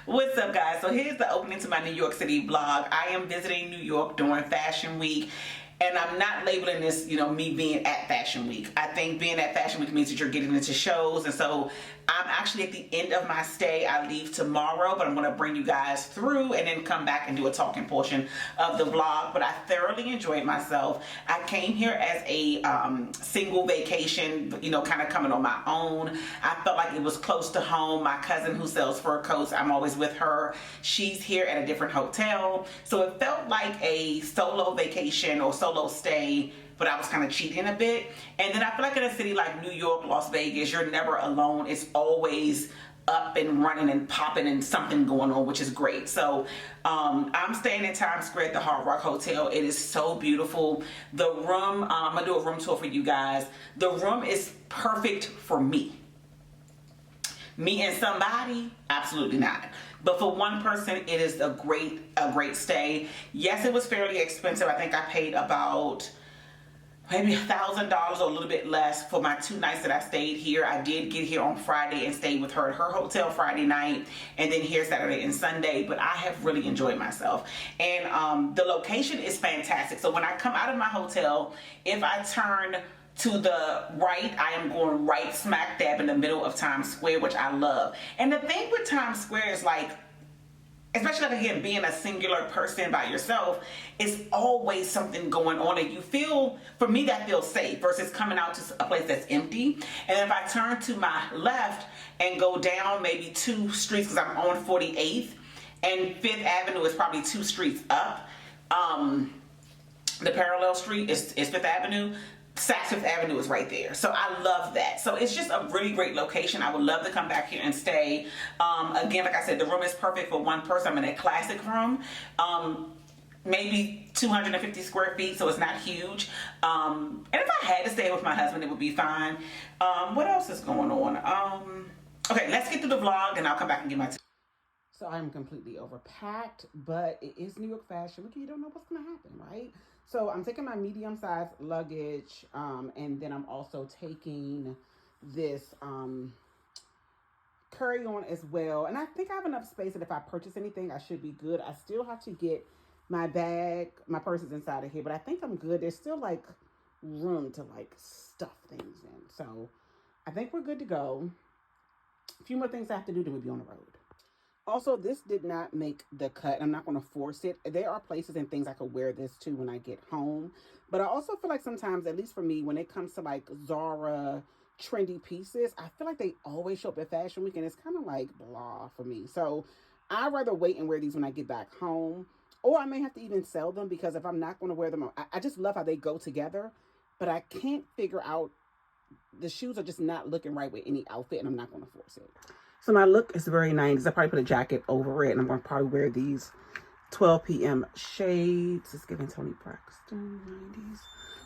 What's up, guys? So here's the opening to my New York City vlog. I am visiting New York during Fashion Week. And I'm not labeling this, me being at Fashion Week. I think being at Fashion Week means that you're getting into shows. And so I'm actually at the end of my stay. I leave tomorrow, but I'm going to bring you guys through and then come back and do a talking portion of the vlog. But I thoroughly enjoyed myself. I came here as a single vacation, kind of coming on my own. I felt like it was close to home. My cousin who sells fur coats, I'm always with her. She's here at a different hotel. So it felt like a solo vacation or solo stay, but I was kind of cheating a bit. And then I feel like in a city like New York, Las Vegas, you're never alone. It's always up and running and popping and something going on, which is great. So I'm staying in Times Square at the Hard Rock Hotel. It is so beautiful. The room, I'm gonna do a room tour for you guys. The room is perfect for me. Me and somebody? Absolutely not. But for one person, it is a great stay. Yes, it was fairly expensive. I think I paid about maybe $1,000 or a little bit less for my 2 nights that I stayed here. I did get here on Friday and stayed with her at her hotel Friday night, and then here Saturday and Sunday. But I have really enjoyed myself. And the location is fantastic. So when I come out of my hotel, if I turn to the right, I am going right smack dab in the middle of Times Square, which I love. And the thing with Times Square is, like, especially like, again, being a singular person by yourself, it's always something going on, and you feel, for me, that feels safe versus coming out to a place that's empty. And if I turn to my left and go down maybe 2 streets, because I'm on 48th, and 5th Avenue is probably 2 streets up, the parallel street is 5th Avenue. Saks Fifth Avenue is right there. So I love that. So it's just a really great location. I would love to come back here and stay. Again, like I said, the room is perfect for one person. I'm in a classic room. Maybe 250 square feet, so it's not huge. And if I had to stay with my husband, it would be fine. What else is going on? Okay, let's get through the vlog and I'll come back and get my So I'm completely overpacked, but it is New York Fashion Week. You don't know what's going to happen, right? So I'm taking my medium-sized luggage, and then I'm also taking this carry-on as well. And I think I have enough space that if I purchase anything, I should be good. I still have to get my bag. My purse is inside of here, but I think I'm good. There's still, like, room to, like, stuff things in. So I think we're good to go. A few more things I have to do, then we'll be on the road. Also, this did not make the cut. I'm not going to force it. There are places and things I could wear this to when I get home. But I also feel like sometimes, at least for me, when it comes to like Zara trendy pieces, I feel like they always show up at Fashion Week and it's kind of like blah for me. So I'd rather wait and wear these when I get back home. Or I may have to even sell them because if I'm not going to wear them, I just love how they go together. But I can't figure out, the shoes are just not looking right with any outfit and I'm not going to force it. So my look is very 90s. I probably put a jacket over it, and I'm going to probably wear these 12 p.m. shades. It's giving Toni Braxton 90s.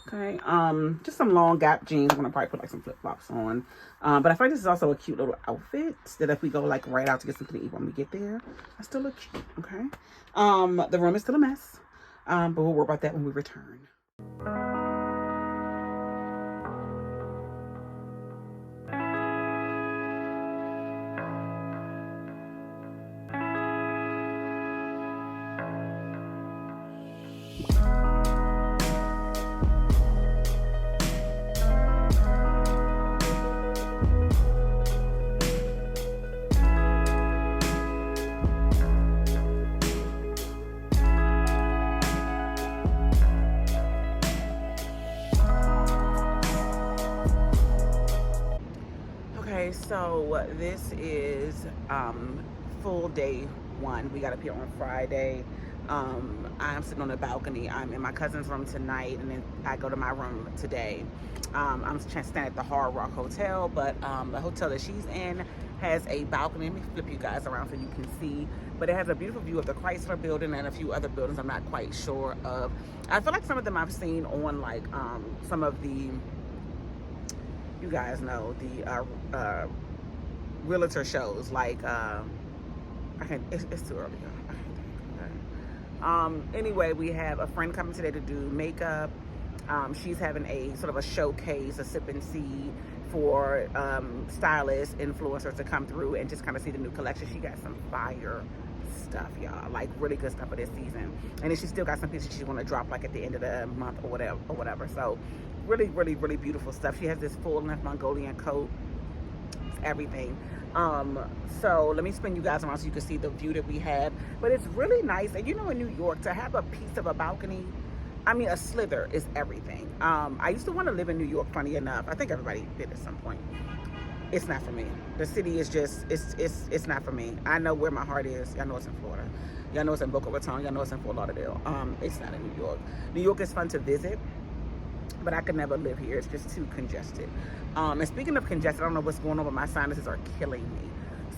Okay. Just some long Gap jeans. I'm going to probably put like some flip-flops on. But I find this is also a cute little outfit that if we go like right out to get something to eat when we get there, I still look cute. Okay. The room is still a mess. But we'll worry about that when we return. So this is full day 1. We got up here on Friday. I'm sitting on the balcony. I'm in my cousin's room tonight, and then I go to my room today. I'm staying at the Hard Rock Hotel, but the hotel that she's in has a balcony. Let me flip you guys around so you can see. But it has a beautiful view of the Chrysler building and a few other buildings I'm not quite sure of. I feel like some of them I've seen on like some of the, you guys know, the realtor shows, like it's too early. Anyway, we have a friend coming today to do makeup. She's having a sort of a showcase, a sip and see for stylists, influencers to come through and just kind of see the new collection. She got some fire stuff, y'all, like really good stuff for this season. And then she still got some pieces she's going to drop like at the end of the month or whatever. So really, really, really beautiful stuff. She has this full length Mongolian coat. It's everything. So let me spin you guys around so you can see the view that we have. But it's really nice. And you know, in New York, to have a piece of a balcony, I mean, a slither is everything. I used to want to live in New York, funny enough. I think everybody did at some point. It's not for me. The city is just, it's not for me. I know where my heart is. Y'all know it's in Florida. Y'all know it's in Boca Raton. Y'all know it's in Fort Lauderdale. It's not in New York. New York is fun to visit, but I could never live here. It's just too congested. And speaking of congested, I don't know what's going on, but my sinuses are killing me.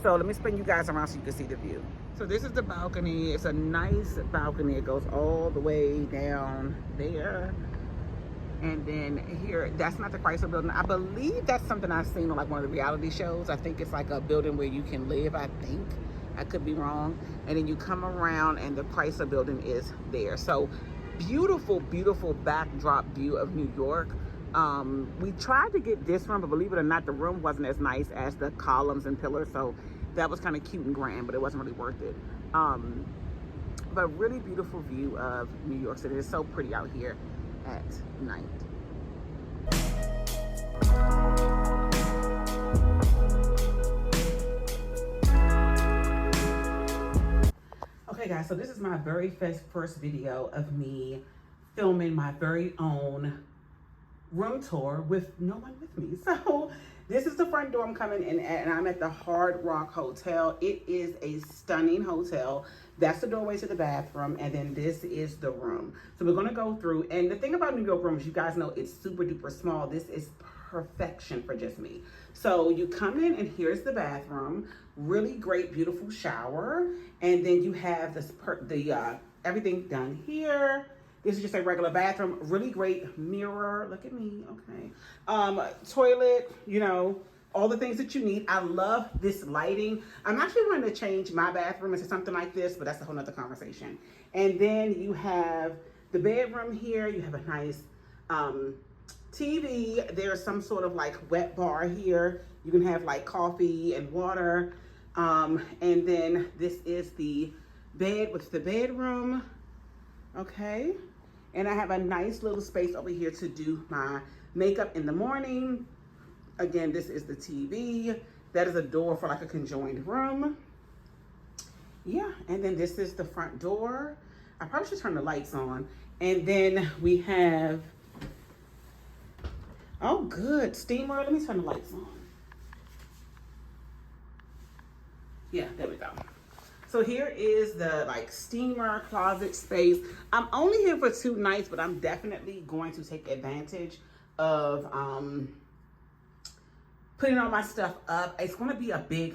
So let me spin you guys around so you can see the view. So this is the balcony. It's a nice balcony. It goes all the way down there. And then here, that's not the Chrysler building. I believe that's something I've seen on like one of the reality shows. I think it's like a building where you can live, I think. I could be wrong. And then you come around and the Chrysler building is there. So beautiful, beautiful backdrop view of New York. We tried to get this room, but believe it or not, the room wasn't as nice as the columns and pillars. So that was kind of cute and grand, but it wasn't really worth it. But really beautiful view of New York City. It's so pretty out here at night. Okay guys, so this is my very first video of me filming my very own room tour with no one with me. So this is the front door I'm coming in at, and I'm at the Hard Rock Hotel. It is a stunning hotel. That's the doorway to the bathroom, and then this is the room. So we're gonna go through, and the thing about New York rooms, you guys know it's super duper small. This is perfection for just me. So you come in, and here's the bathroom. Really great, beautiful shower, and then you have this everything done here. This is just a regular bathroom. Really great mirror. Look at me, okay. Toilet, you know, all the things that you need. I love this lighting. I'm actually going to change my bathroom into something like this, but that's a whole nother conversation. And then you have the bedroom here. You have a nice TV. There's some sort of like wet bar here. You can have like coffee and water. And then this is the bed with the bedroom. Okay. And I have a nice little space over here to do my makeup in the morning. Again, this is the TV. That is a door for like a conjoined room. Yeah, and then this is the front door. I probably should turn the lights on. And then we have, oh good, steamer. Let me turn the lights on. Yeah, there we go. So here is the like steamer closet space. I'm only here for 2 nights, but I'm definitely going to take advantage of putting all my stuff up. It's going to be a big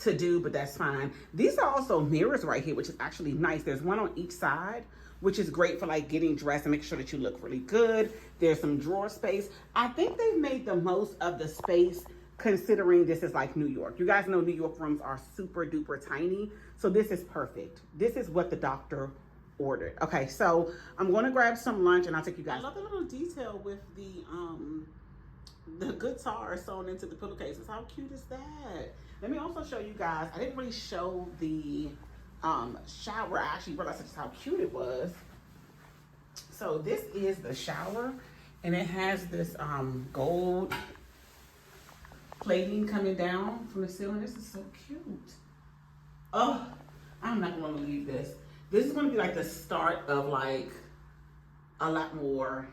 to do, but that's fine. These are also mirrors right here, which is actually nice. There's one on each side, which is great for like getting dressed and making sure that you look really good. There's some drawer space. I think they've made the most of the space considering this is like New York. You guys know New York rooms are super duper tiny. So this is perfect. This is what the doctor ordered. Okay, so I'm going to grab some lunch and I'll take you guys. I love the little detail with the guitar sewn into the pillowcases. How cute is that? Let me also show you guys. I didn't really show the shower. I actually realized just how cute it was. So this is the shower, and it has this gold plating coming down from the ceiling. This is so cute. Oh, I'm not going to leave this. This is going to be like the start of like a lot more,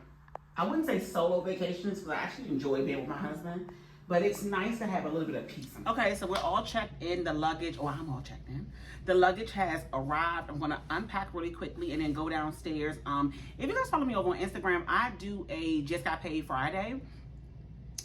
I wouldn't say solo vacations, because I actually enjoy being with my husband, but it's nice to have a little bit of peace. Okay, so we're all checked in. The luggage, oh, I'm all checked in. The luggage has arrived. I'm going to unpack really quickly and then go downstairs. If you guys follow me over on Instagram, I do a Just Got Paid Friday.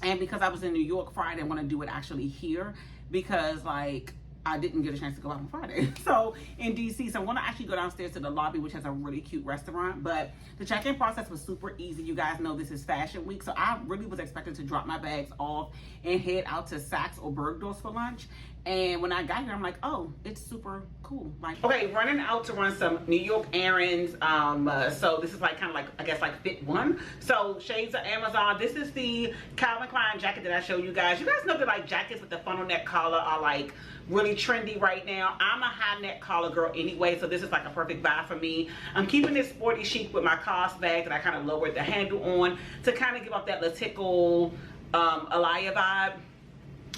And because I was in New York Friday, I want to do it actually here because like I didn't get a chance to go out on Friday. So in DC, so I'm going to actually go downstairs to the lobby, which has a really cute restaurant. But the check-in process was super easy. You guys know this is fashion week. So I really was expecting to drop my bags off and head out to Saks or Bergdorf's for lunch. And when I got here, I'm like, oh, it's super cool. Like, okay, running out to run some New York errands. So this is like kind of like, I guess like fit one. So shades of Amazon. This is the Calvin Klein jacket that I showed you guys. You guys know that like jackets with the funnel neck collar are like really trendy right now. I'm a high neck collar girl anyway, so this is like a perfect buy for me. I'm keeping this sporty chic with my COS bag that I kind of lowered the handle on to kind of give off that Latickle Alaya vibe.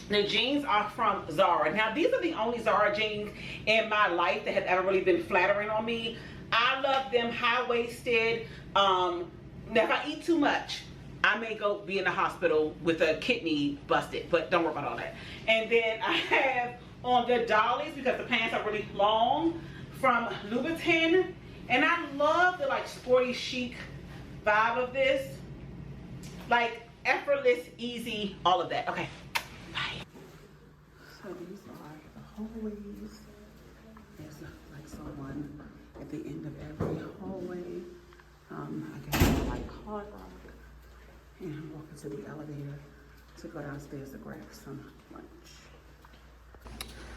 The jeans are from Zara. Now, these are the only Zara jeans in my life that have ever really been flattering on me. I love them high-waisted. Now, if I eat too much, I may go be in the hospital with a kidney busted, but don't worry about all that. And then I have on the dollies, because the pants are really long, from Louboutin. And I love the like sporty chic vibe of this. Like effortless, easy, all of that. Okay. So these are the hallways. There's like someone at the end of every hallway. I guess like Hard Rock. And I'm walking to the elevator to go downstairs to grab some lunch.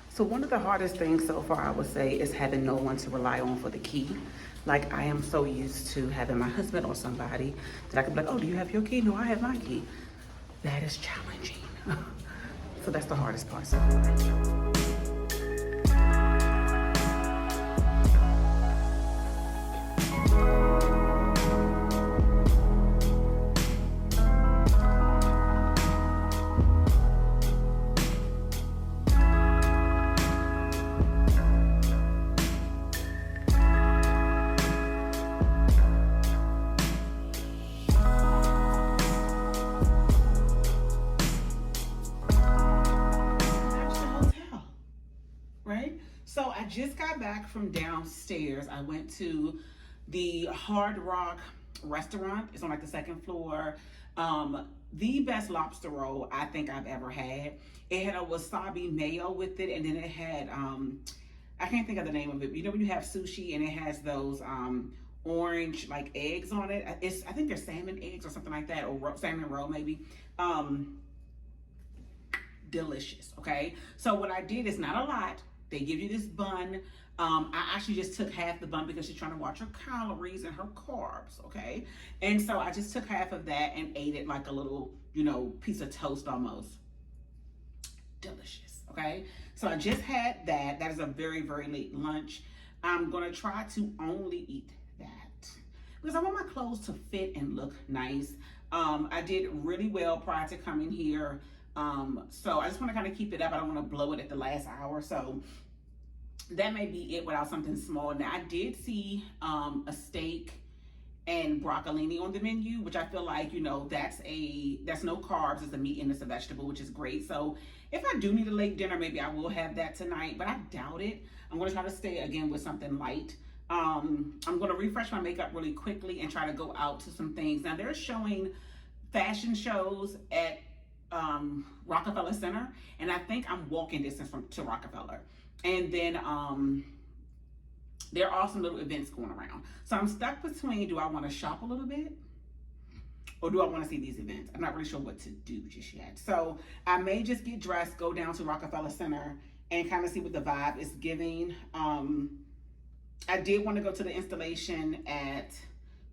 So one of the hardest things so far, I would say, is having no one to rely on for the key. Like, I am so used to having my husband or somebody that I can be like, oh, do you have your key? No, I have my key. That is challenging. So that's the hardest part so far. So I just got back from downstairs. I went to the Hard Rock restaurant. It's on like the second floor. The best lobster roll I think I've ever had. It had a wasabi mayo with it, and then it had, I can't think of the name of it. You know when you have sushi and it has those orange like eggs on it? I think they're salmon eggs or something like that, or salmon roll maybe. Delicious, okay? So what I did is not a lot. They give you this bun. I actually just took half the bun because she's trying to watch her calories and her carbs, okay? And so I just took half of that and ate it like a little, you know, piece of toast almost. Delicious, okay? So I just had that. That is a very, very late lunch. I'm gonna try to only eat that because I want my clothes to fit and look nice. I did really well prior to coming here. So I just want to kind of keep it up. I don't want to blow it at the last hour. So that may be it without something small. Now I did see a steak and broccolini on the menu, which I feel like, you know, that's no carbs, it's a meat and it's a vegetable, which is great. So if I do need a late dinner, maybe I will have that tonight, but I doubt it. I'm going to try to stay again with something light. I'm going to refresh my makeup really quickly and try to go out to some things. Now they're showing fashion shows at Rockefeller Center, and I think I'm walking distance to Rockefeller. And then there are some little events going around. So I'm stuck between, do I want to shop a little bit or do I want to see these events? I'm not really sure what to do just yet. So I may just get dressed, go down to Rockefeller Center and kind of see what the vibe is giving. I did want to go to the installation at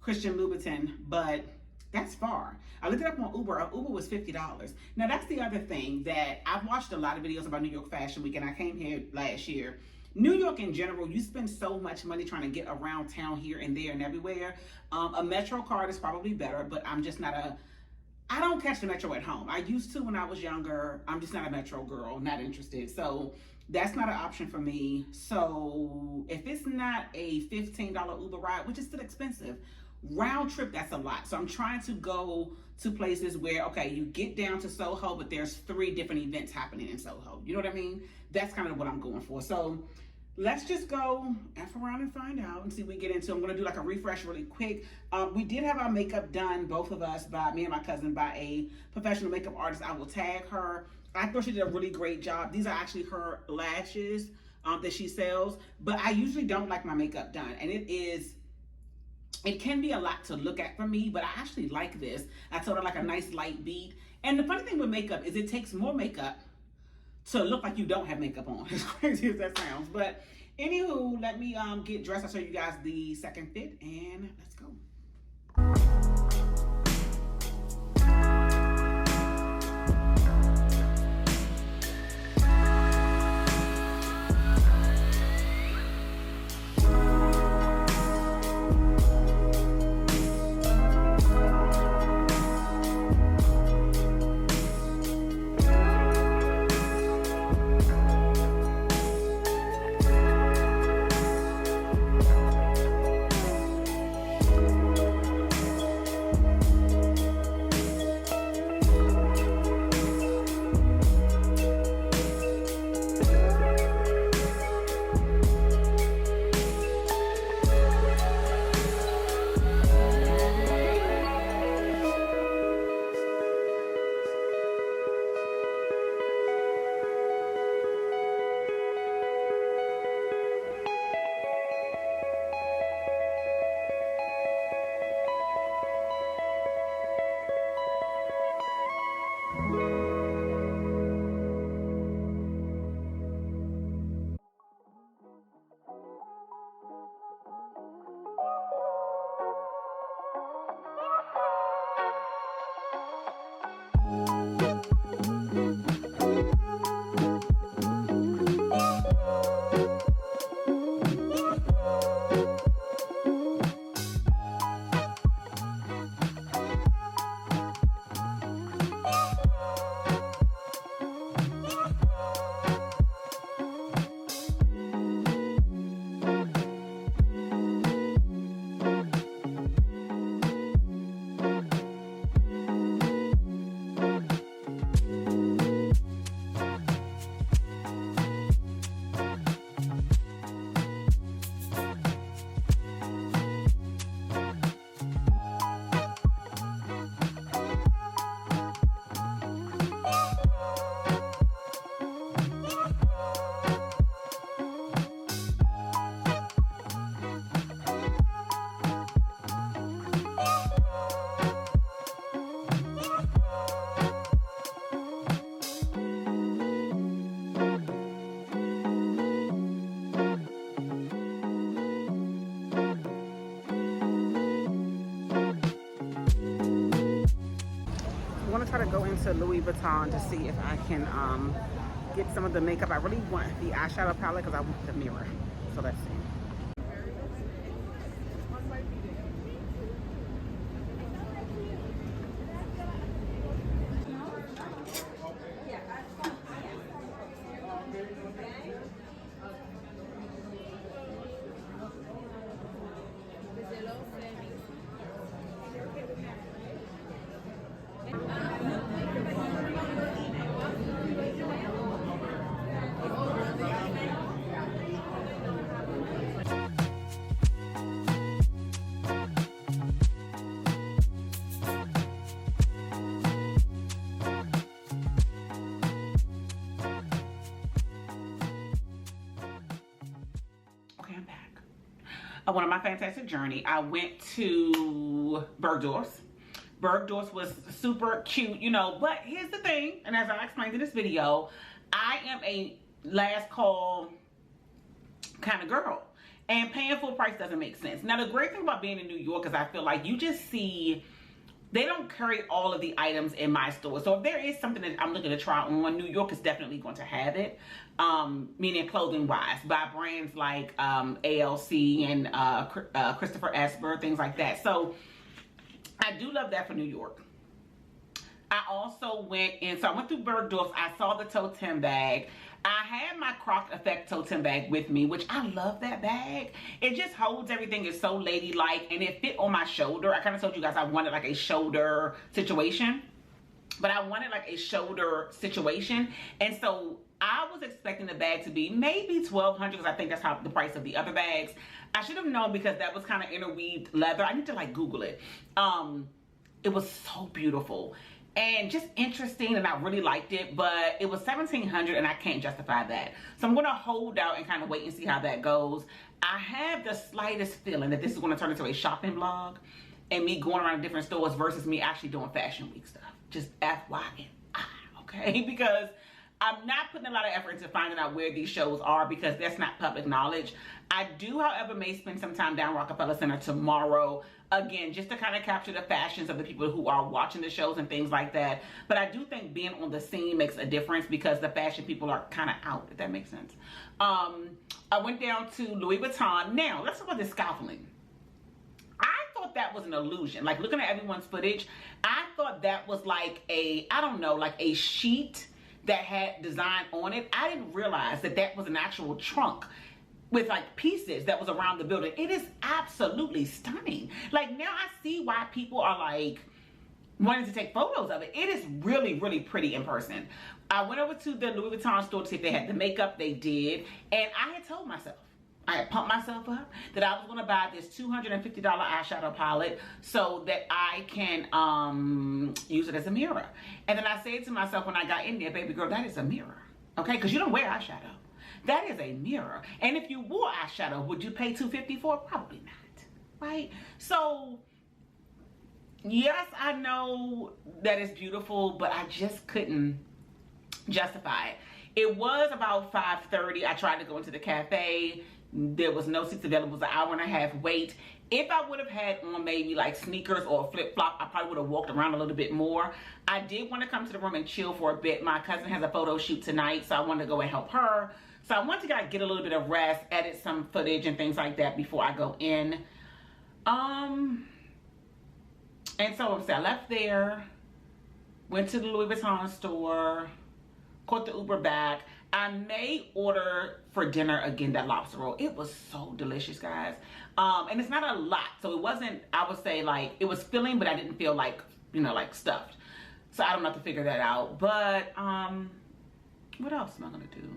Christian Louboutin, but that's far. I looked it up on Uber. Uber was $50. Now that's the other thing that I've watched a lot of videos about New York Fashion Week, and I came here last year. New York in general, you spend so much money trying to get around town here and there and everywhere. A Metro card is probably better, but I'm just not I don't catch the Metro at home. I used to when I was younger. I'm just not a Metro girl, not interested. So that's not an option for me. So if it's not a $15 Uber ride, which is still expensive, round trip, that's a lot. So I'm trying to go to places where, okay, you get down to Soho, but there's 3 different events happening in Soho. You know what I mean? That's kind of what I'm going for. So let's just go F around and find out and see what we get into. I'm going to do like a refresh really quick. We did have our makeup done, both of us, by me and my cousin, by a professional makeup artist. I will tag her. I thought she did a really great job. These are actually her lashes that she sells, but I usually don't like my makeup done, and it can be a lot to look at for me, but I actually like this. I told her like a nice light beat. And the funny thing with makeup is it takes more makeup to look like you don't have makeup on, as crazy as that sounds. But anywho, let me get dressed. I'll show you guys the second fit, and let's go. Try to go into Louis Vuitton to see if I can get some of the makeup. I really want the eyeshadow palette because I want the mirror. So let's see. One of my fantastic journey, I went to Bergdorf's. Bergdorf's was super cute, you know, but here's the thing, and as I explained in this video, I am a last call kind of girl, and paying full price doesn't make sense. Now, the great thing about being in New York is I feel like you just see, they don't carry all of the items in my store. So if there is something that I'm looking to try on, New York is definitely going to have it. Meaning clothing wise, by brands like ALC and Christopher Esber, things like that. So I do love that for New York. I also went in, so I went through Bergdorf's. I saw the totem bag. I had my Croc Effect totem bag with me, which I love that bag. It just holds everything. It's so ladylike, and it fit on my shoulder. I kind of told you guys I wanted like a shoulder situation, but I wanted like a shoulder situation, and so I was expecting the bag to be maybe $1,200 because I think that's how the price of the other bags. I should have known because that was kind of interweaved leather. I need to like Google it. It was so beautiful and just interesting, and I really liked it, but it was $1,700 and I can't justify that. So I'm gonna hold out and kind of wait and see how that goes. I have the slightest feeling that this is gonna turn into a shopping vlog and me going around different stores versus me actually doing fashion week stuff. Just FYI, okay? Because I'm not putting a lot of effort into finding out where these shows are because that's not public knowledge. I do, however, may spend some time down Rockefeller Center tomorrow, again, just to kind of capture the fashions of the people who are watching the shows and things like that. But I do think being on the scene makes a difference because the fashion people are kind of out, if that makes sense. I went down to Louis Vuitton. Now, let's talk about the scaffolding. I thought that was an illusion. Like, looking at everyone's footage, I thought that was like a, I don't know, like a sheet that had design on it. I didn't realize that that was an actual trunk with like pieces that was around the building. It is absolutely stunning. Like, now I see why people are like wanting to take photos of it. It is really, really pretty in person. I went over to the Louis Vuitton store to see if they had the makeup. They did. And I had told myself, I had pumped myself up that I was going to buy this $250 eyeshadow palette so that I can use it as a mirror. And then I said to myself when I got in there, baby girl, that is a mirror. Okay? Because you don't wear eyeshadow. That is a mirror. And if you wore eyeshadow, would you pay $250 for it? Probably not. Right? So, yes, I know that it's beautiful, but I just couldn't justify it. It was about 5:30. I tried to go into the cafe. There was no seats available. It was an hour and a half wait. If I would have had on maybe like sneakers or a flip-flop, I probably would have walked around a little bit more. I did want to come to the room and chill for a bit. My cousin has a photo shoot tonight, so I wanted to go and help her. So I want to get a little bit of rest, edit some footage and things like that before I go in. And so I left there, went to the Louis Vuitton store, caught the Uber back. I may order for dinner again that lobster roll. It was so delicious, guys. And it's not a lot. So it wasn't, I would say, like, it was filling, but I didn't feel like, you know, like stuffed. So I don't have to figure that out. But what else am I going to do?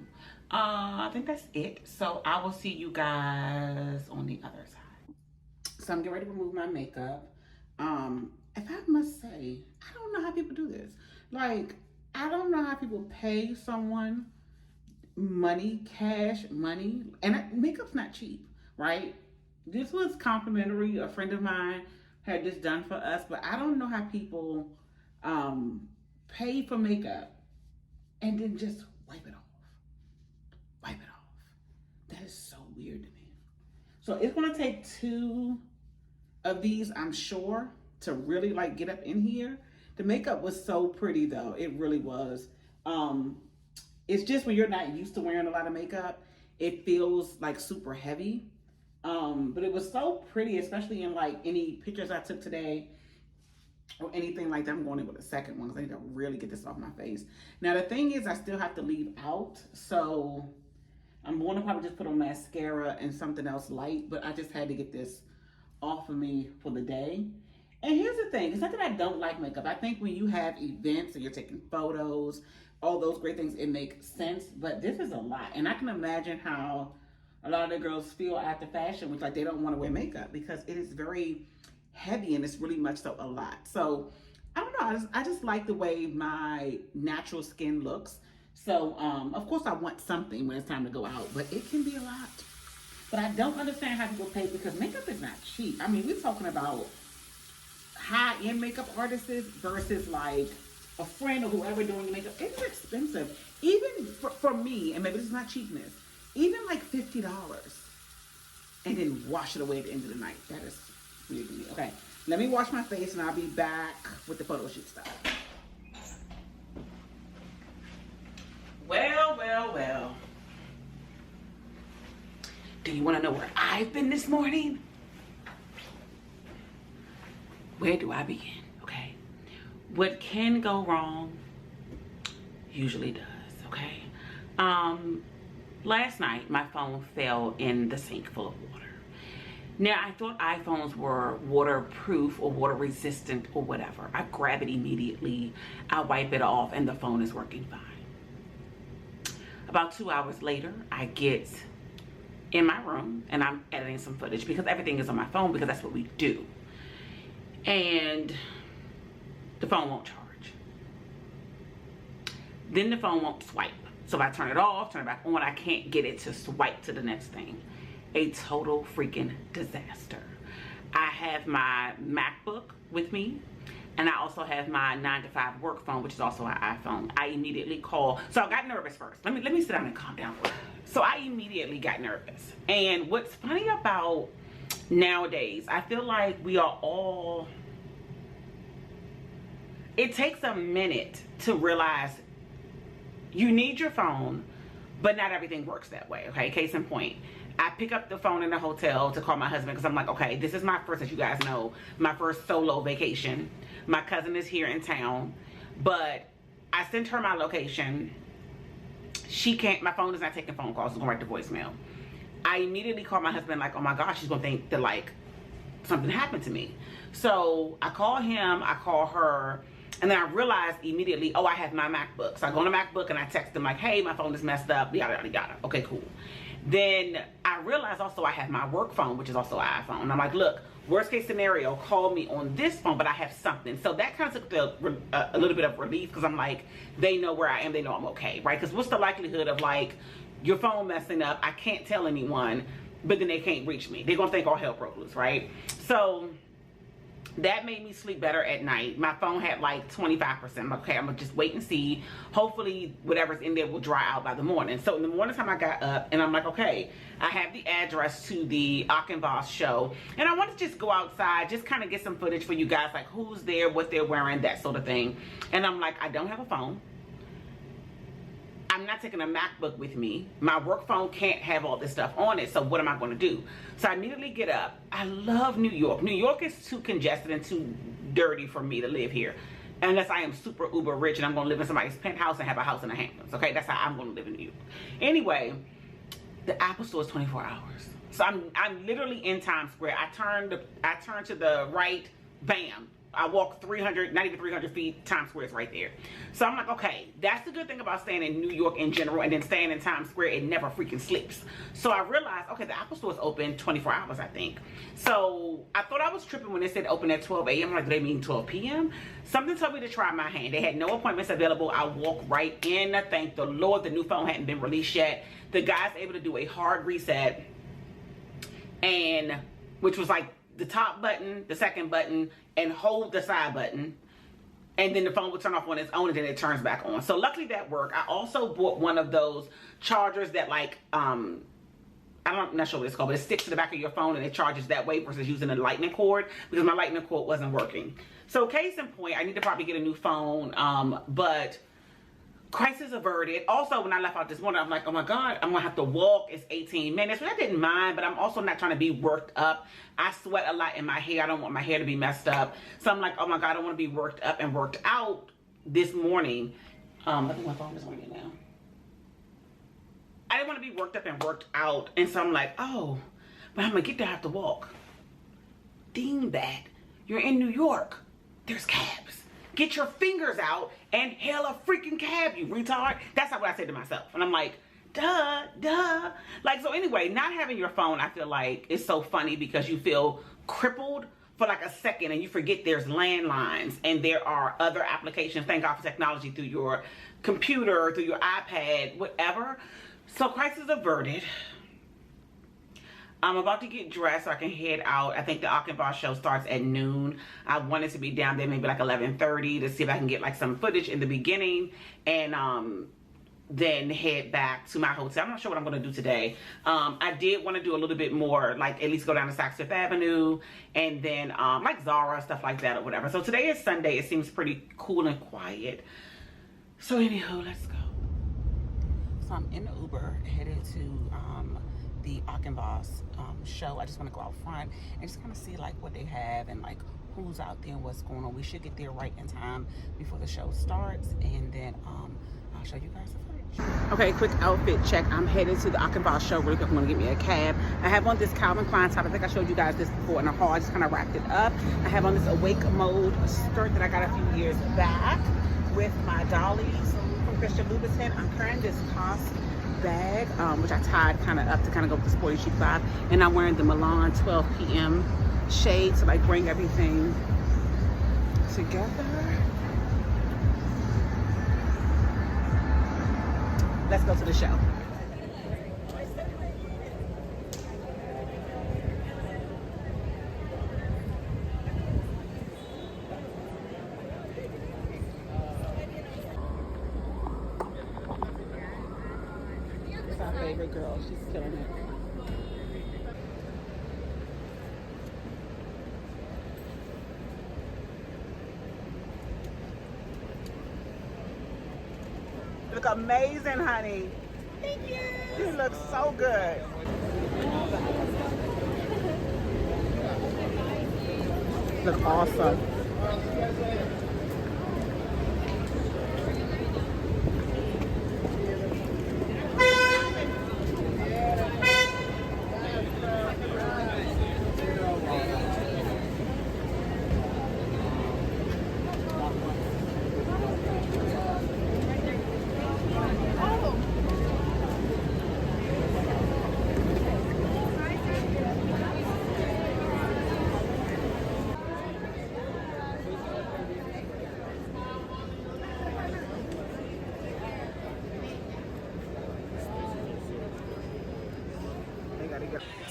I think that's it. So I will see you guys on the other side. So I'm getting ready to remove my makeup. If I must say, I don't know how people do this. Like, I don't know how people pay someone money, cash money, and makeup's not cheap, right? This was complimentary. A friend of mine had this done for us, but I don't know how people pay for makeup and then just wipe it off. Wipe it off. That is so weird to me. So it's gonna take 2 of these, I'm sure, to really like get up in here. The makeup was so pretty though. It really was. It's just when you're not used to wearing a lot of makeup, it feels like super heavy. But it was so pretty, especially in like any pictures I took today or anything like that. I'm going in with a second one because I need to really get this off my face. Now the thing is, I still have to leave out. So I'm going to probably just put on mascara and something else light, but I just had to get this off of me for the day. And here's the thing, it's not that I don't like makeup. I think when you have events and you're taking photos, all those great things, it makes sense. But this is a lot. And I can imagine how a lot of the girls feel after fashion, which like they don't want to wear makeup because it is very heavy and it's really much so a lot. So I don't know, I just like the way my natural skin looks. So of course I want something when it's time to go out, but it can be a lot. But I don't understand how people pay because makeup is not cheap. I mean, we're talking about high-end makeup artists versus like a friend or whoever doing your makeup. It's expensive. Even for me, and maybe this is not cheapness, even like $50 and then wash it away at the end of the night. That is weird to me. Okay, let me wash my face and I'll be back with the photo shoot stuff. Well, well, well. Do you want to know where I've been this morning? Where do I begin? Okay. What can go wrong usually does, okay? Last night, my phone fell in the sink full of water. Now, I thought iPhones were waterproof or water resistant or whatever. I grab it immediately, I wipe it off, and the phone is working fine. About 2 hours later, I get in my room and I'm editing some footage because everything is on my phone because that's what we do. And the phone won't charge. Then the phone won't swipe. So if I turn it off, turn it back on, I can't get it to swipe to the next thing. A total freaking disaster. I have my MacBook with me and I also have my 9-to-5 work phone, which is also an iPhone. I immediately call. So I got nervous first. Let me sit down and calm down. So I immediately got nervous. And what's funny about nowadays, I feel like we are all, it takes a minute to realize you need your phone, but not everything works that way, okay? Case in point, I pick up the phone in the hotel to call my husband because I'm like, okay, this is my first, as you guys know, my first solo vacation. My cousin is here in town, but I sent her my location. She can't, my phone is not taking phone calls, it's going right to voicemail. I immediately call my husband like, oh my gosh, she's gonna think that like something happened to me. So I call him, I call her, and then I realized immediately, oh, I have my MacBook. So I go on the MacBook and I text him like, hey, my phone is messed up, yada, yada, yada. Okay, cool. Then I realized also I have my work phone, which is also an iPhone. And I'm like, look, worst case scenario, call me on this phone, but I have something. So that kind of took a little bit of relief because I'm like, they know where I am, they know I'm okay, right? Because what's the likelihood of like your phone messing up, I can't tell anyone, but then they can't reach me. They're gonna think all hell broke loose, right? So that made me sleep better at night. My phone had like 25%. I'm like, okay, I'm gonna just wait and see. Hopefully whatever's in there will dry out by the morning. So in the morning time I got up and I'm like, okay, I have the address to the AKNVAS show and I want to just go outside, just kind of get some footage for you guys, like who's there, what they're wearing, that sort of thing. And I'm like, I don't have a phone. I'm not taking a MacBook with me. My work phone can't have all this stuff on it, so what am I going to do? So I immediately get up. I love New York. New York is too congested and too dirty for me to live here. Unless I am super uber rich and I'm going to live in somebody's penthouse and have a house in the Hamptons. Okay, that's how I'm going to live in New York. Anyway, the Apple Store is 24 hours. So I'm literally in Times Square. I turn to the right, bam. I walk 300, not even 300 feet, Times Square is right there. So I'm like, okay, that's the good thing about staying in New York in general and then staying in Times Square, it never freaking sleeps. So I realized, okay, the Apple Store is open 24 hours, I think. So I thought I was tripping when they said open at 12 a.m. I'm like, do they mean 12 p.m.? Something told me to try my hand. They had no appointments available. I walked right in. Thank the Lord, the new phone hadn't been released yet. The guy's able to do a hard reset, and which was like the top button, the second button, and hold the side button, and then the phone will turn off on its own and then it turns back on. So luckily that worked. I also bought one of those chargers that like I'm not sure what it's called, but it sticks to the back of your phone and it charges that way versus using a lightning cord, because my lightning cord wasn't working. So case in point, I need to probably get a new phone, but crisis averted. Also, when I left out this morning, I'm like, oh my God, I'm gonna have to walk. It's 18 minutes, which I didn't mind, but I'm also not trying to be worked up. I sweat a lot in my hair. I don't want my hair to be messed up. So I'm like, oh my God, I don't want to be worked up and worked out this morning. I think my phone is ringing now. I didn't want to be worked up and worked out. And so I'm like, oh, but I'm gonna get there, I have to walk. Dingbat, you're in New York. There's cabs. Get your fingers out and hail a freaking cab, you retard. That's not what I said to myself. And I'm like, duh. Like, so anyway, not having your phone, I feel like, is so funny because you feel crippled for like a second and you forget there's landlines and there are other applications. Thank God for technology through your computer, through your iPad, whatever. So crisis averted. I'm about to get dressed so I can head out. I think the AKNVAS show starts at noon. I wanted to be down there maybe like 11:30 to see if I can get like some footage in the beginning and then head back to my hotel. I'm not sure what I'm going to do today. I did want to do a little bit more, like at least go down to Saks Fifth Avenue and then like Zara, stuff like that or whatever. So today is Sunday. It seems pretty cool and quiet. So anywho, let's go. So I'm in the Uber headed to the AKNVAS show. I just want to go out front and just kind of see like what they have and like who's out there and what's going on. We should get there right in time before the show starts, and then I'll show you guys the footage. Okay, quick outfit check. I'm headed to the AKNVAS show really quick. I'm gonna get me a cab. I have on this Calvin Klein top. I think I showed you guys this before in a haul. I just kind of wrapped it up. I have on this Awake Mode skirt that I got a few years back with my dollies from Christian Louboutin. I'm carrying this COS bag, which I tied kind of up to kind of go with the sporty chic vibe, and I'm wearing the Milan 12 p.m. shade to like bring everything together. Let's go to the show. girl. She's killing it. You look amazing, honey. Thank you. You look so good. Look awesome.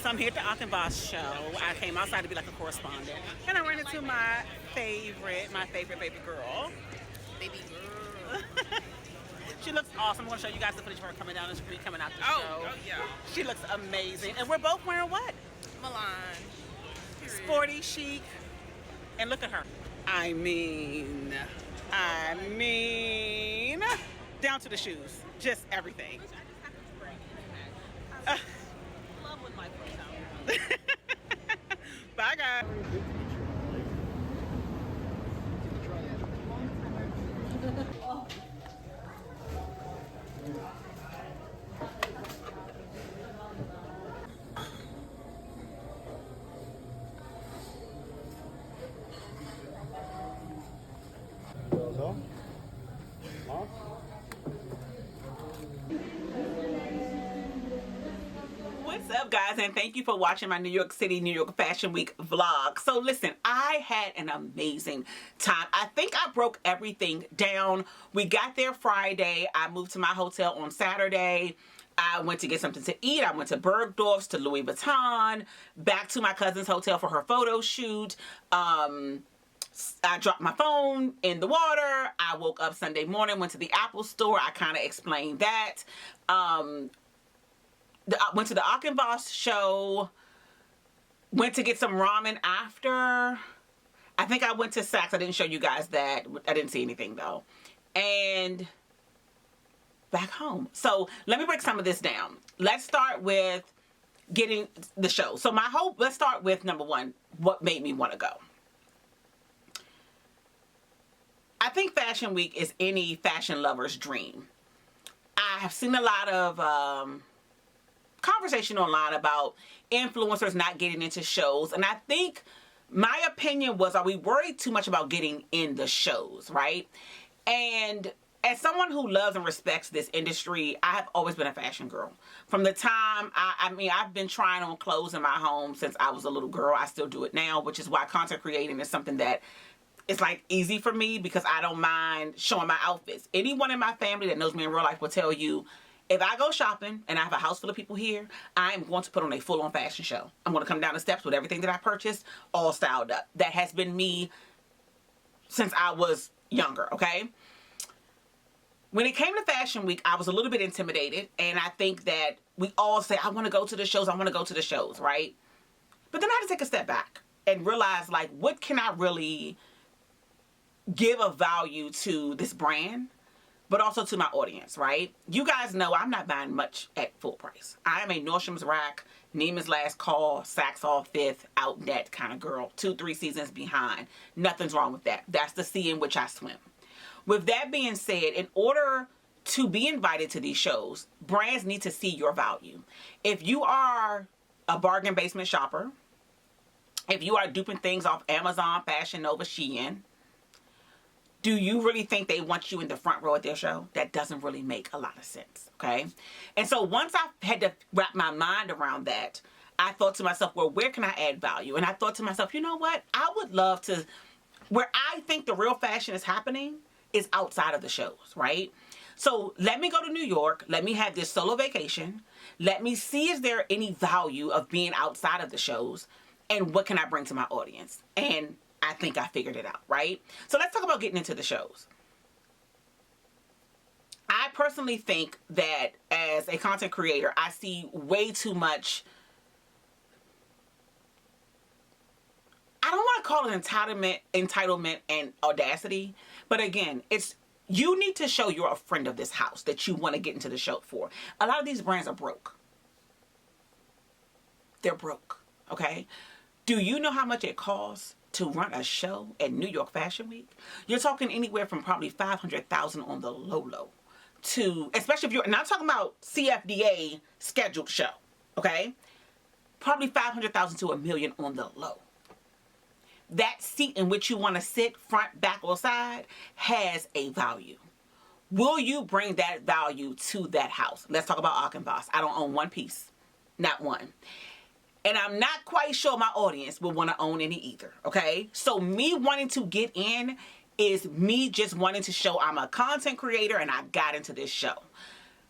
So I'm here at the AKNVAS show. I came outside to be like a correspondent, and I ran into my favorite girl. Baby girl. She looks awesome. I'm going to show you guys the footage of her coming down the street, coming out the show. Oh yeah. She looks amazing. And we're both wearing what? Milan. Sporty, chic. And look at her. I mean, down to the shoes. Just everything. Love with my clothes out. Bye, guys. What's up, guys, and thank you for watching my New York City, New York Fashion Week vlog. So listen, I had an amazing time. I think I broke everything down. We got there Friday. I moved to my hotel on Saturday. I went to get something to eat. I went to Bergdorf's, to Louis Vuitton, back to my cousin's hotel for her photo shoot. I dropped my phone in the water. I woke up Sunday morning, went to the Apple store. I kind of explained that. I went to the AKNVAS show. Went to get some ramen after. I think I went to Saks. I didn't show you guys that. I didn't see anything though. And back home. So let me break some of this down. Let's start with getting the show. So let's start with number one, what made me want to go. I think Fashion Week is any fashion lover's dream. I have seen a lot of conversation online about influencers not getting into shows, and I think my opinion was, are we worried too much about getting in the shows, right? And as someone who loves and respects this industry, I have always been a fashion girl. From the time, I've been trying on clothes in my home since I was a little girl. I still do it now, which is why content creating is something that it's like easy for me, because I don't mind showing my outfits. Anyone in my family that knows me in real life will tell you, if I go shopping and I have a house full of people here, I am going to put on a full-on fashion show. I'm going to come down the steps with everything that I purchased all styled up. That has been me since I was younger, okay? When it came to Fashion Week, I was a little bit intimidated, and I think that we all say, I want to go to the shows, I want to go to the shows, right? But then I had to take a step back and realize, like, what can I really give a value to this brand, but also to my audience, right? You guys know I'm not buying much at full price. I am a Nordstrom's Rack, Neiman's Last Call, Saks All Fifth, Outnet kind of girl. 2-3 seasons behind. Nothing's wrong with that. That's the sea in which I swim. With that being said, in order to be invited to these shows, brands need to see your value. If you are a bargain basement shopper, if you are duping things off Amazon, Fashion Nova, Shein, do you really think they want you in the front row at their show? That doesn't really make a lot of sense, okay? And so once I had to wrap my mind around that, I thought to myself, well, where can I add value? And I thought to myself, you know what? I would love to, where I think the real fashion is happening is outside of the shows, right? So let me go to New York. Let me have this solo vacation. Let me see, is there any value of being outside of the shows? And what can I bring to my audience? And I think I figured it out, right? So let's talk about getting into the shows. I personally think that as a content creator, I see way too much. I don't want to call it entitlement and audacity, but again, you need to show you're a friend of this house that you want to get into the show for. A lot of these brands are broke. They're broke, okay? Do you know how much it costs to run a show at New York Fashion Week? You're talking anywhere from probably $500,000 on the low to, especially if you're not talking about CFDA scheduled show, okay? Probably $500,000 to $1 million on the low. That seat in which you want to sit, front, back, or side, has a value. Will you bring that value to that house? Let's talk about AKNVAS. I don't own one piece. Not one. And I'm not quite sure my audience will want to own any either, okay? So me wanting to get in is me just wanting to show I'm a content creator and I got into this show.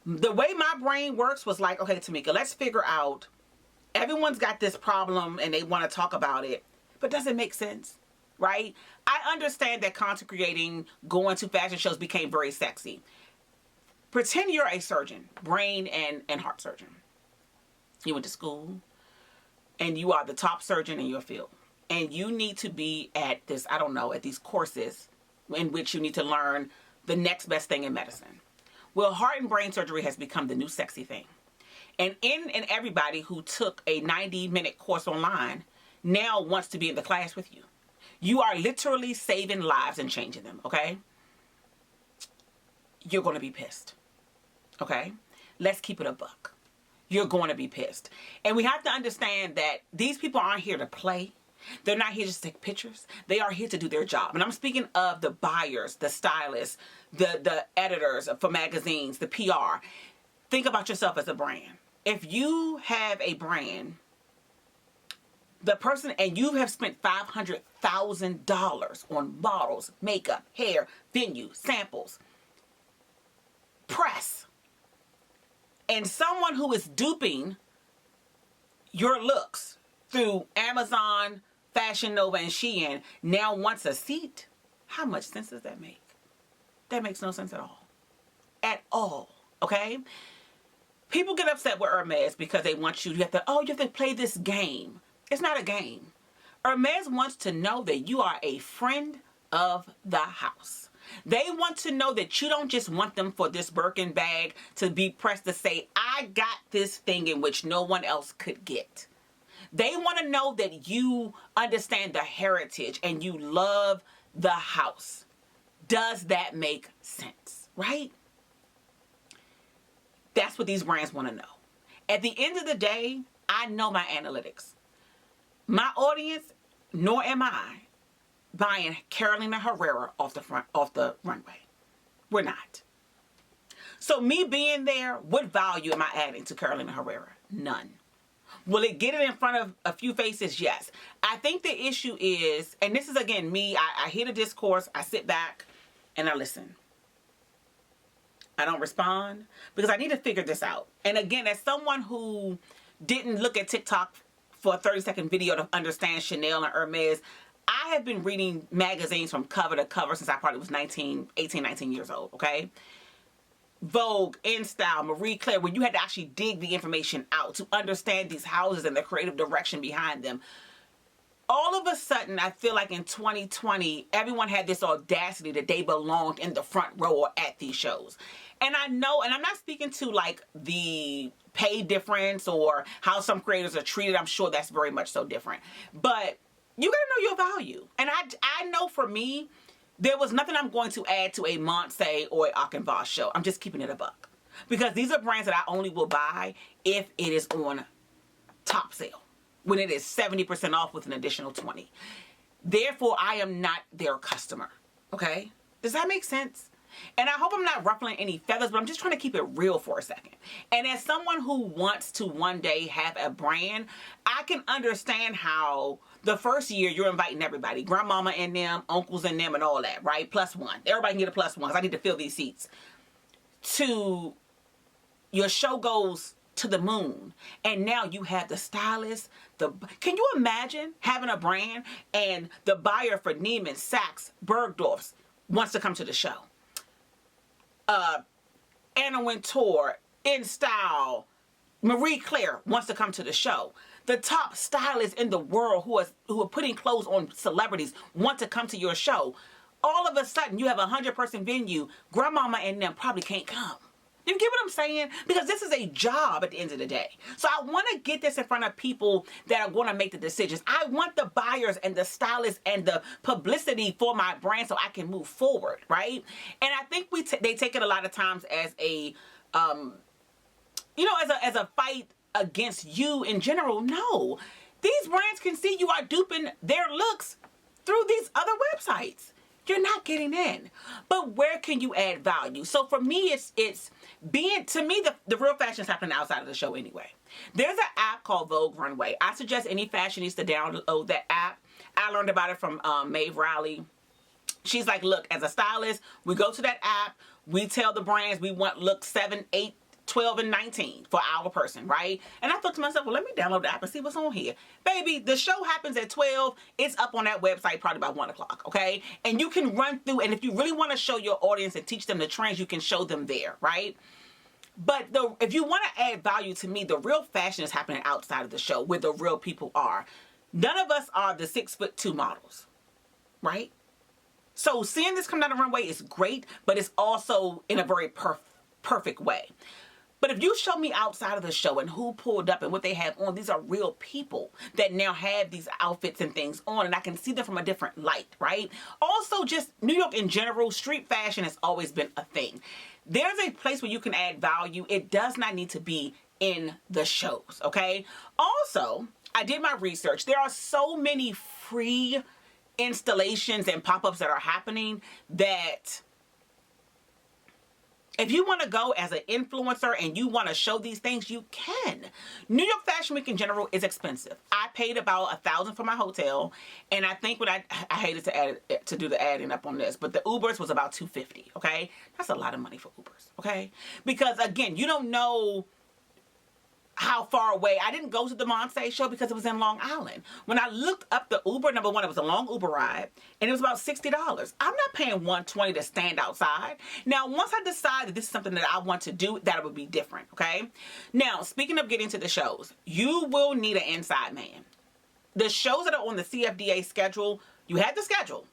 The way my brain works was like, okay, Tamika, let's figure out, everyone's got this problem and they want to talk about it. But does it make sense, right? I understand that content creating, going to fashion shows became very sexy. Pretend you're a surgeon, brain and heart surgeon. You went to school and you are the top surgeon in your field. And you need to be at this, I don't know, at these courses in which you need to learn the next best thing in medicine. Well, heart and brain surgery has become the new sexy thing. And everybody who took a 90-minute course online now wants to be in the class with you. You are literally saving lives and changing them, okay? You're going to be pissed, okay? Let's keep it a buck. You're going to be pissed. And we have to understand that these people aren't here to play. They're not here just to take pictures. They are here to do their job. And I'm speaking of the buyers, the stylists, the editors for magazines, the PR. Think about yourself as a brand. If you have a brand, the person, and you have spent $500,000 on models, makeup, hair, venue, samples, press, and someone who is duping your looks through Amazon, Fashion Nova, and Shein now wants a seat, how much sense does that make? That makes no sense at all. At all, okay? People get upset with Hermes because they want you have to play this game. It's not a game. Hermes wants to know that you are a friend of the house. They want to know that you don't just want them for this Birkin bag to be pressed to say, I got this thing in which no one else could get. They want to know that you understand the heritage and you love the house. Does that make sense, right? That's what these brands want to know. At the end of the day, I know my analytics. My audience, nor am I buying Carolina Herrera off the runway. We're not. So me being there, what value am I adding to Carolina Herrera? None. Will it get it in front of a few faces? Yes. I think the issue is, and this is again me, I hear the discourse, I sit back and I listen. I don't respond because I need to figure this out. And again, as someone who didn't look at TikTok for a 30-second video to understand Chanel and Hermes, I have been reading magazines from cover to cover since I probably was 19 years old, okay? Vogue, InStyle, Marie Claire, where you had to actually dig the information out to understand these houses and the creative direction behind them. All of a sudden, I feel like in 2020, everyone had this audacity that they belonged in the front row or at these shows. And I know, and I'm not speaking to like the pay difference or how some creators are treated. I'm sure that's very much so different. But you gotta know your value. And I know for me, there was nothing I'm going to add to a Monse or a AKNVAS show. I'm just keeping it a buck. Because these are brands that I only will buy if it is on top sale. When it is 70% off with an additional 20. Therefore, I am not their customer. Okay? Does that make sense? And I hope I'm not ruffling any feathers, but I'm just trying to keep it real for a second. And as someone who wants to one day have a brand, I can understand how the first year you're inviting everybody. Grandmama and them, uncles and them, and all that, right? +1. Everybody can get a +1 because I need to fill these seats. To your show goes to the moon. And now you have the stylist. Can you imagine having a brand and the buyer for Neiman, Saks, Bergdorf's wants to come to the show? Anna Wintour, In Style, Marie Claire wants to come to the show. The top stylists in the world who are putting clothes on celebrities want to come to your show. All of a sudden, you have a 100-person venue. Grandmama and them probably can't come. You get what I'm saying? Because this is a job at the end of the day. So I want to get this in front of people that are going to make the decisions. I want the buyers and the stylists and the publicity for my brand so I can move forward, right? And I think they take it a lot of times as a, as a fight against you in general. No, these brands can see you are duping their looks through these other websites. You're not getting in. But where can you add value? So for me, it's being, to me, the real fashion is happening outside of the show anyway. There's an app called Vogue Runway. I suggest any fashionista to download that app. I learned about it from Maeve Riley. She's like, look, as a stylist, we go to that app. We tell the brands we want look 7, 8, 12, and 19 for our person, right? And I thought to myself, well, let me download the app and see what's on here. Baby, the show happens at 12. It's up on that website probably by 1 o'clock, okay? And you can run through, and if you really want to show your audience and teach them the trends, you can show them there, right? But if you want to add value to me, the real fashion is happening outside of the show where the real people are. None of us are the 6'2" models, right? So seeing this come down the runway is great, but it's also in a very perfect way. But if you show me outside of the show and who pulled up and what they have on, these are real people that now have these outfits and things on, and I can see them from a different light, right? Also, just New York in general, street fashion has always been a thing. There's a place where you can add value. It does not need to be in the shows, okay? Also, I did my research. There are so many free installations and pop-ups that are happening that if you want to go as an influencer and you want to show these things, you can. New York Fashion Week in general is expensive. I paid about $1,000 for my hotel, and I think when I hated to do the adding up on this, but the Ubers was about $250. Okay, that's a lot of money for Ubers. Okay, because again, you don't know how far away. I didn't go to the Monse show because it was in Long Island. When I looked up the Uber, number one, it was a long Uber ride, and it was about $60. I'm not paying $120 to stand outside. Now, once I decide that this is something that I want to do, that would be different, okay? Now, speaking of getting to the shows, you will need an inside man. The shows that are on the CFDA schedule, you have the schedule,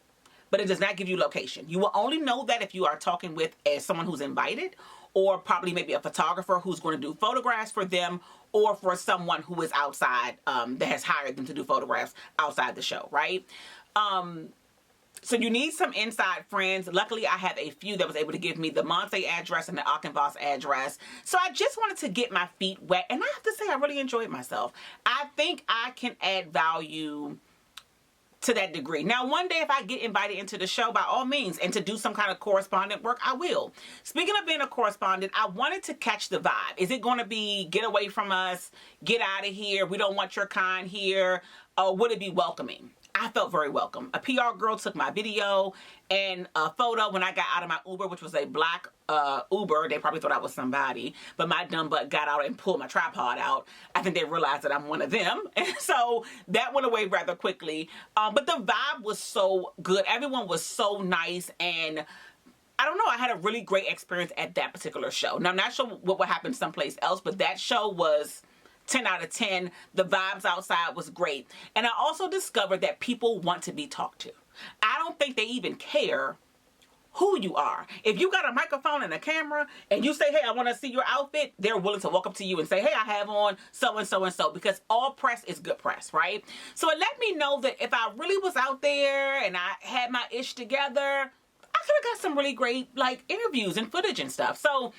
but it does not give you location. You will only know that if you are talking with someone who's invited, or probably maybe a photographer who's going to do photographs for them, or for someone who is outside, that has hired them to do photographs outside the show, right? So you need some inside friends. Luckily, I have a few that was able to give me the Monse address and the AKNVAS address. So I just wanted to get my feet wet, and I have to say I really enjoyed myself. I think I can add value to that degree. Now, one day if I get invited into the show, by all means, and to do some kind of correspondent work, I will. Speaking of being a correspondent, I wanted to catch the vibe. Is it going to be get away from us, get out of here, we don't want your kind here, or would it be welcoming? I felt very welcome. A PR girl took my video and a photo when I got out of my Uber, which was a black Uber. They probably thought I was somebody, but my dumb butt got out and pulled my tripod out. I think they realized that I'm one of them. And so that went away rather quickly. But the vibe was so good. Everyone was so nice, and I don't know, I had a really great experience at that particular show. Now, I'm not sure what would happen someplace else, but that show was 10 out of 10. The vibes outside was great. And I also discovered that people want to be talked to. I don't think they even care who you are. If you got a microphone and a camera and you say, hey, I want to see your outfit, they're willing to walk up to you and say, hey, I have on so and so and so, because all press is good press, right? So it let me know that if I really was out there and I had my ish together, I could have got some really great like interviews and footage and stuff. So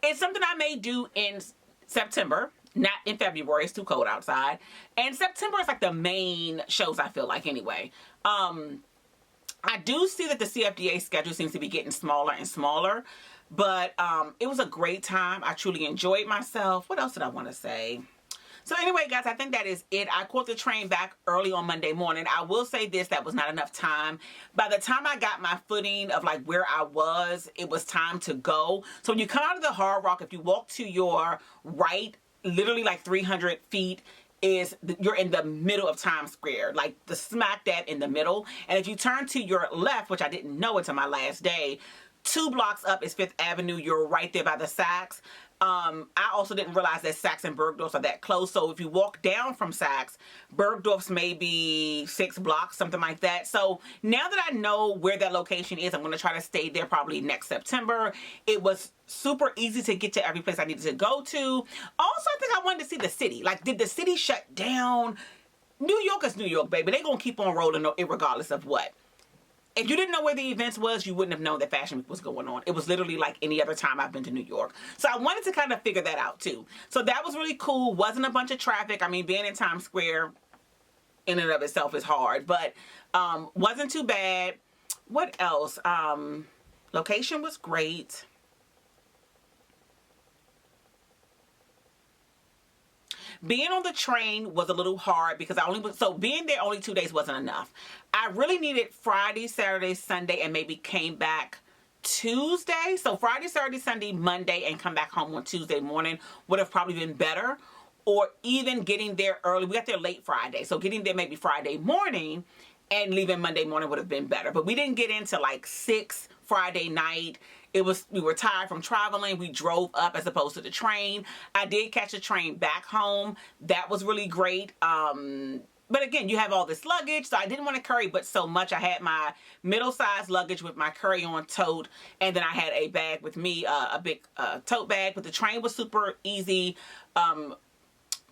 it's something I may do in September. Not in February, it's too cold outside. And September is like the main shows, I feel like, anyway. I do see that the CFDA schedule seems to be getting smaller and smaller. But it was a great time. I truly enjoyed myself. What else did I want to say? So anyway, guys, I think that is it. I caught the train back early on Monday morning. I will say this, that was not enough time. By the time I got my footing of like where I was, it was time to go. So when you come out of the Hard Rock, if you walk to your right, literally like 300 feet, you're in the middle of Times Square, like the smack dab in the middle. And if you turn to your left, which I didn't know until my last day, 2 blocks up is 5th Avenue. You're right there by the Saks. I also didn't realize that Saks and Bergdorf's are that close. So if you walk down from Saks, Bergdorf's maybe 6 blocks, something like that. So now that I know where that location is, I'm going to try to stay there probably next September. It was super easy to get to every place I needed to go to. Also, I think I wanted to see the city. Like, did the city shut down? New York is New York, baby. They're going to keep on rolling regardless of what. If you didn't know where the events was, you wouldn't have known that Fashion Week was going on. It was literally like any other time I've been to New York. So I wanted to kind of figure that out too. So that was really cool. Wasn't a bunch of traffic. I mean, being in Times Square in and of itself is hard, but wasn't too bad. What else? Location was great. Being on the train was a little hard because being there only 2 days wasn't enough. I really needed Friday, Saturday, Sunday, and maybe came back Tuesday. So Friday, Saturday, Sunday, Monday, and come back home on Tuesday morning would have probably been better. Or even getting there early. We got there late Friday. So getting there maybe Friday morning and leaving Monday morning would have been better. But we didn't get into like 6 Friday night. We were tired from traveling. We drove up as opposed to the train. I did catch a train back home. That was really great. But again, you have all this luggage, so I didn't want to carry but so much. I had my middle-sized luggage with my carry-on tote, and then I had a bag with me, a big tote bag. But the train was super easy.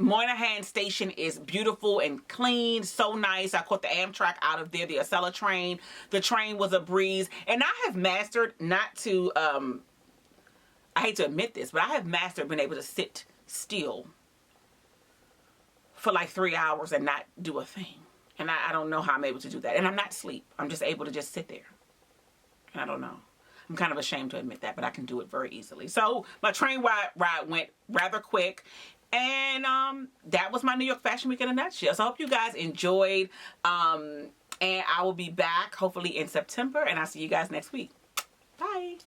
Moynihan Station is beautiful and clean, so nice. I caught the Amtrak out of there, the Acela train. The train was a breeze. And I have mastered not to, I hate to admit this, but I have mastered being able to sit still for like 3 hours and not do a thing. And I don't know how I'm able to do that. And I'm not asleep. I'm just able to just sit there. I don't know. I'm kind of ashamed to admit that, but I can do it very easily. So my train ride went rather quick. And that was my New York Fashion Week in a nutshell. So I hope you guys enjoyed. And I will be back hopefully in September. And I'll see you guys next week. Bye.